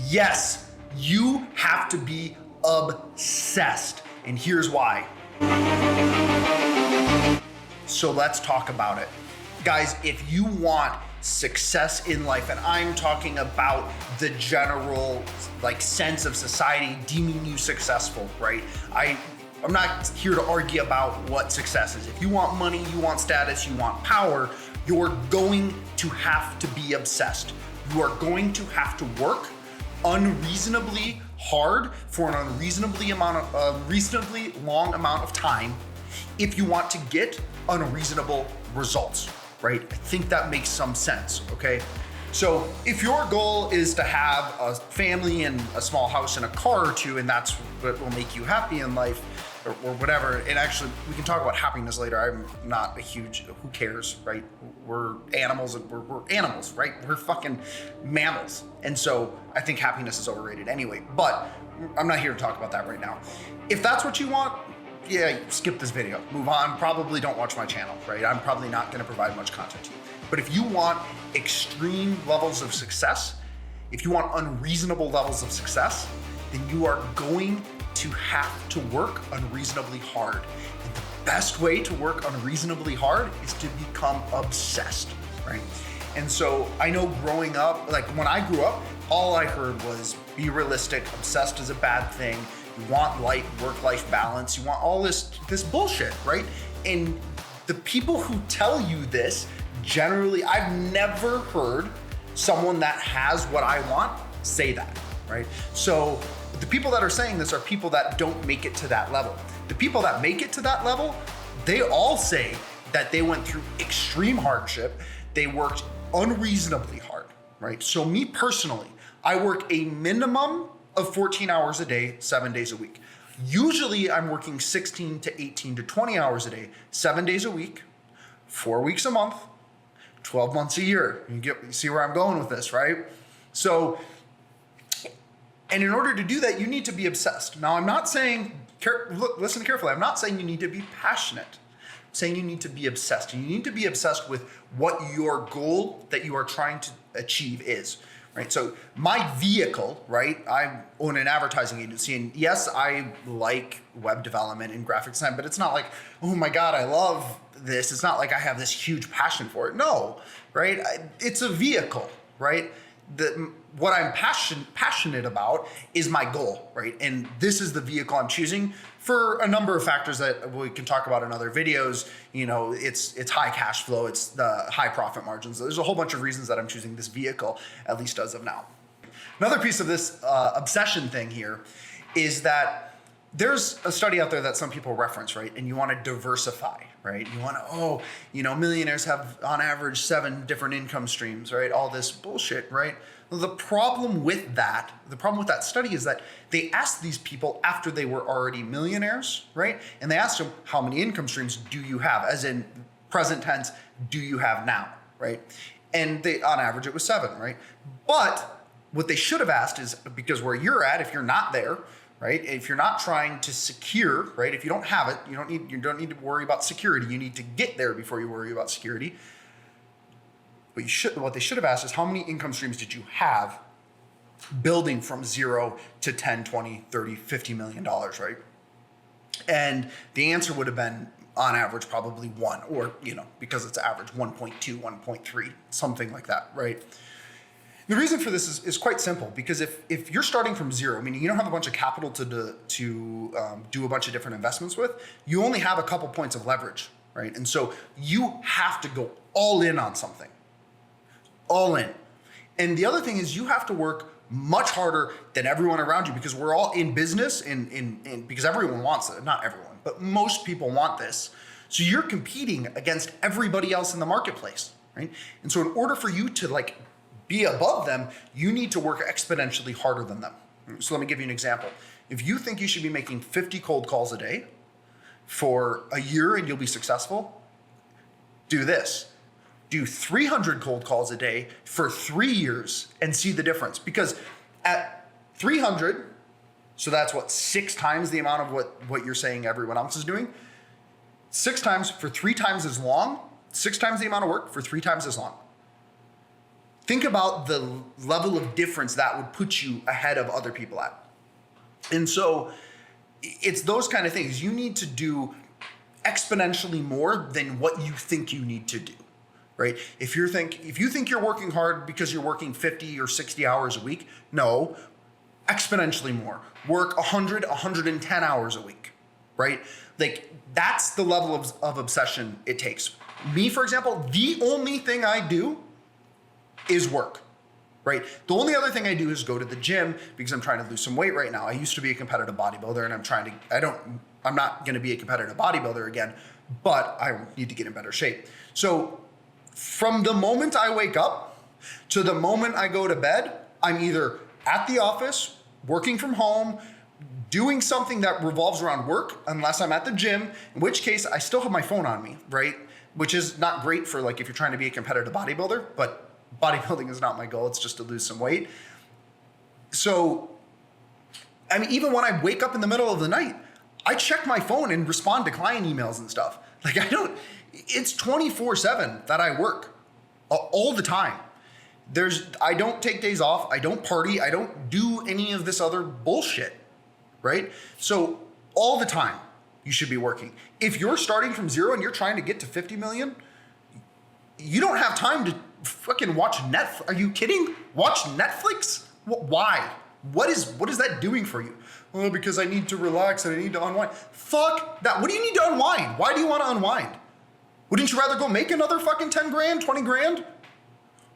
Yes, you have to be obsessed. And here's why. So let's talk about it. Guys, if you want success in life, and I'm talking about the general sense of society deeming you successful, right? I'm not here to argue about what success is. If you want money, you want status, you want power, you're going to have to be obsessed. You are going to have to work unreasonably hard for an unreasonably long amount of time if you want to get unreasonable results, right? I think that makes some sense, okay? So if your goal is to have a family and a small house and a car or two, and that's what will make you happy in life, or whatever, and actually we can talk about happiness later. I'm not a huge, who cares, right? We're animals, and we're animals, right? We're fucking mammals. And so I think happiness is overrated anyway, but I'm not here to talk about that right now. If that's what you want, yeah, skip this video, move on, probably don't watch my channel, right? I'm probably not gonna provide much content to you. But if you want extreme levels of success, if you want unreasonable levels of success, then you are going to have to work unreasonably hard. And the best way to work unreasonably hard is to become obsessed, right? And so I know growing up, when I grew up, all I heard was be realistic, obsessed is a bad thing. You want work-life balance, you want all this bullshit, right? And the people who tell you this, generally, I've never heard someone that has what I want say that, right? So the people that are saying this are people that don't make it to that level. The people that make it to that level, they all say that they went through extreme hardship. They worked unreasonably hard, right? So me personally, I work a minimum of 14 hours a day, 7 days a week. Usually I'm working 16 to 18 to 20 hours a day, 7 days a week, 4 weeks a month, 12 months a year. You see where I'm going with this, right? So, and in order to do that, you need to be obsessed. Now, I'm not saying, listen carefully, I'm not saying you need to be passionate. I'm saying you need to be obsessed. You need to be obsessed with what your goal that you are trying to achieve is, right? So my vehicle, right? I own an advertising agency, and yes, I like web development and graphic design, but it's not like, oh my God, I love this. It's not like I have this huge passion for it. No, right? It's a vehicle, right? What I'm passionate about is my goal, right? And this is the vehicle I'm choosing for a number of factors that we can talk about in other videos. You know, it's high cash flow, it's the high profit margins. There's a whole bunch of reasons that I'm choosing this vehicle, at least as of now. Another piece of this obsession thing here is that there's a study out there that some people reference, right? And you want to diversify, right? You want to, millionaires have on average 7 different income streams, right? All this bullshit, right? Well, the problem with that study is that they asked these people after they were already millionaires, right? And they asked them, how many income streams do you have? As in present tense, do you have now, right? And on average, it was 7, right? But what they should have asked is, because where you're at, if you're not there, right? If you're not trying to secure, right? If you don't have it, you don't need to worry about security. You need to get there before you worry about security. What they should have asked is, how many income streams did you have building from 0 to 10, 20, 30, $50 million, right? And the answer would have been, on average, probably 1, or, because it's average, 1.2, 1.3, something like that, right? The reason for this is quite simple, because if you're starting from 0, meaning you don't have a bunch of capital to do a bunch of different investments with, you only have a couple points of leverage, right? And so you have to go all in on something, all in. And the other thing is, you have to work much harder than everyone around you, because we're all in business and because everyone wants it. Not everyone, but most people want this. So you're competing against everybody else in the marketplace, right? And so in order for you to be above them, you need to work exponentially harder than them. So let me give you an example. If you think you should be making 50 cold calls a day for a year and you'll be successful, do this. Do 300 cold calls a day for 3 years and see the difference. Because at 300, so that's 6 times the amount of what you're saying everyone else is doing. 6 times for 3 times as long, 6 times the amount of work for 3 times as long. think about the level of difference that would put you ahead of other people at. And so it's those kind of things. You need to do exponentially more than what you think you need to do, right? If you think you're working hard because you're working 50 or 60 hours a week, no, exponentially more. Work 100, 110 hours a week, right? Like that's the level of obsession it takes. Me, for example, the only thing I do is work, right? The only other thing I do is go to the gym because I'm trying to lose some weight right now. I used to be a competitive bodybuilder and I'm not going to be a competitive bodybuilder again, but I need to get in better shape. So from the moment I wake up to the moment I go to bed, I'm either at the office, working from home, doing something that revolves around work, unless I'm at the gym, in which case I still have my phone on me, right? Which is not great for like if you're trying to be a competitive bodybuilder, but bodybuilding is not my goal. It's just to lose some weight. So, I mean, even when I wake up in the middle of the night, I check my phone and respond to client emails and stuff. Like it's 24/7 that I work all the time. I don't take days off. I don't party. I don't do any of this other bullshit, right? So all the time you should be working. If you're starting from zero and you're trying to get to 50 million, you don't have time to fucking watch Netflix. Are you kidding? Watch Netflix? Why? What is that doing for you? Well, because I need to relax and I need to unwind. Fuck that. What do you need to unwind? Why do you want to unwind? Wouldn't you rather go make another fucking 10 grand, 20 grand?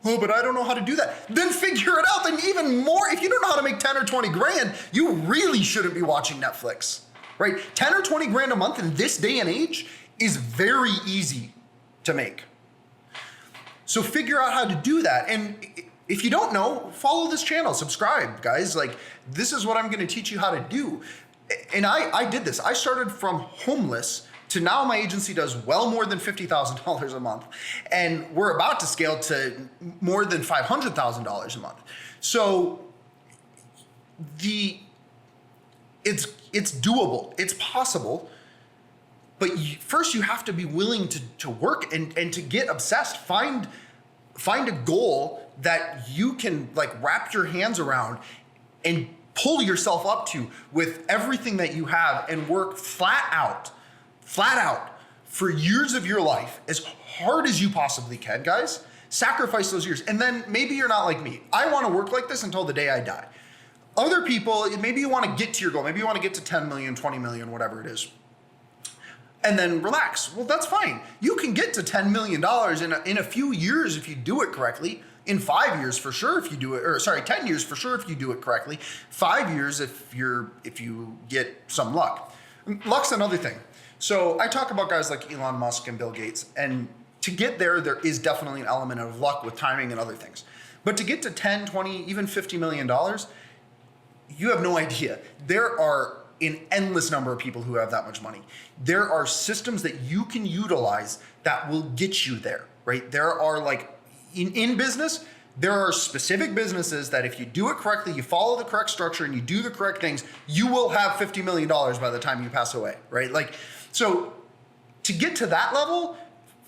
Oh, but I don't know how to do that. Then figure it out. Then even more, if you don't know how to make 10 or 20 grand, you really shouldn't be watching Netflix, right? 10 or 20 grand a month in this day and age is very easy to make. So figure out how to do that. And if you don't know, follow this channel, subscribe, guys. Like, this is what I'm gonna teach you how to do. And I did this. I started from homeless to now my agency does well more than $50,000 a month. And we're about to scale to more than $500,000 a month. So it's doable, it's possible. But first you have to be willing to work and to get obsessed. Find a goal that you can like wrap your hands around and pull yourself up to with everything that you have and work flat out for years of your life as hard as you possibly can, guys. Sacrifice those years. And then maybe you're not like me. I want to work like this until the day I die. Other people, maybe you want to get to your goal. Maybe you want to get to 10 million, 20 million, whatever it is. And then relax. Well, that's fine. You can get to $10 million in a few years if you do it correctly. In 5 years for sure if you do it, or sorry, 10 years for sure if you do it correctly. 5 years if you get some luck. Luck's another thing. So I talk about guys like Elon Musk and Bill Gates, and to get there is definitely an element of luck with timing and other things. But to get to 10, 20, even $50 million, you have no idea. There are an endless number of people who have that much money. There are systems that you can utilize that will get you there, right? There are like, in business, there are specific businesses that if you do it correctly, you follow the correct structure and you do the correct things, you will have $50 million by the time you pass away, right? Like, so to get to that level,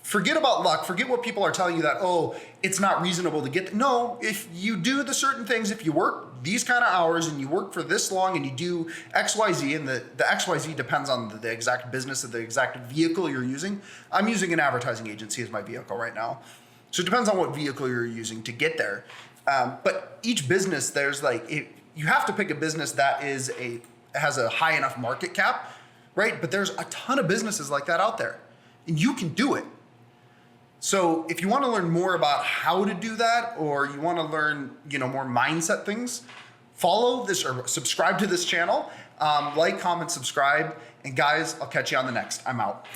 forget about luck. Forget what people are telling you that, oh, it's not reasonable to get. No, if you do the certain things, if you work these kind of hours and you work for this long and you do XYZ, and the XYZ depends on the exact business of the exact vehicle you're using. I'm using an advertising agency as my vehicle right now. So it depends on what vehicle you're using to get there. But each business, there's like, you have to pick a business that has a high enough market cap, right? But there's a ton of businesses like that out there and you can do it. So if you want to learn more about how to do that, or you want to learn, more mindset things, follow this or subscribe to this channel, like, comment, subscribe. And guys, I'll catch you on the next. I'm out.